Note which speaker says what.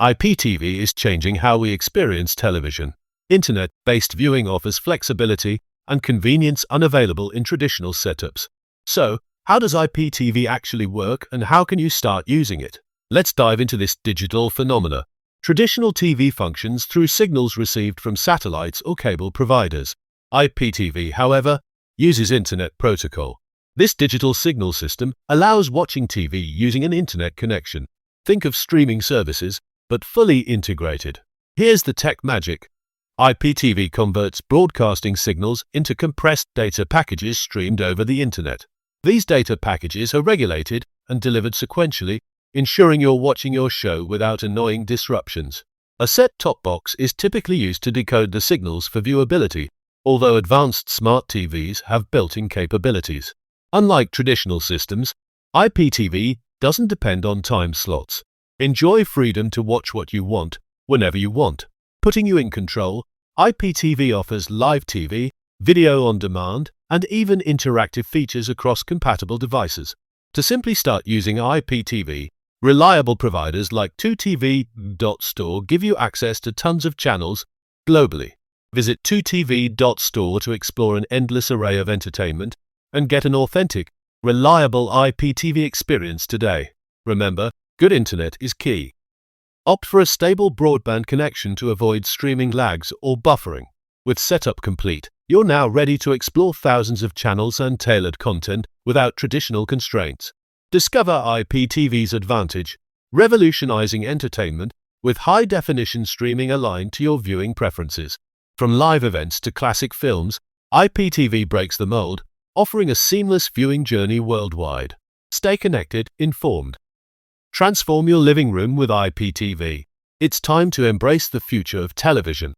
Speaker 1: IPTV is changing how we experience television. Internet-based viewing offers flexibility and convenience unavailable in traditional setups. So, how does IPTV actually work and how can you start using it? Let's dive into this digital phenomena. Traditional TV functions through signals received from satellites or cable providers. IPTV, however, uses Internet protocol. This digital signal system allows watching TV using an internet connection. Think of streaming services, but fully integrated. Here's the tech magic. IPTV converts broadcasting signals into compressed data packages streamed over the internet. These data packages are regulated and delivered sequentially, ensuring you're watching your show without annoying disruptions. A set-top box is typically used to decode the signals for viewability, although advanced smart TVs have built-in capabilities. Unlike traditional systems, IPTV doesn't depend on time slots. Enjoy freedom to watch what you want, whenever you want. Putting you in control, IPTV offers live TV, video on demand, and even interactive features across compatible devices. To simply start using IPTV, reliable providers like 2TV.store give you access to tons of channels globally. Visit 2TV.store to explore an endless array of entertainment and get an authentic, reliable IPTV experience today. Remember, good internet is key. Opt for a stable broadband connection to avoid streaming lags or buffering. With setup complete, you're now ready to explore thousands of channels and tailored content without traditional constraints. Discover IPTV's advantage, revolutionizing entertainment with high-definition streaming aligned to your viewing preferences. From live events to classic films, IPTV breaks the mold, offering a seamless viewing journey worldwide. Stay connected, informed. Transform your living room with IPTV. It's time to embrace the future of television.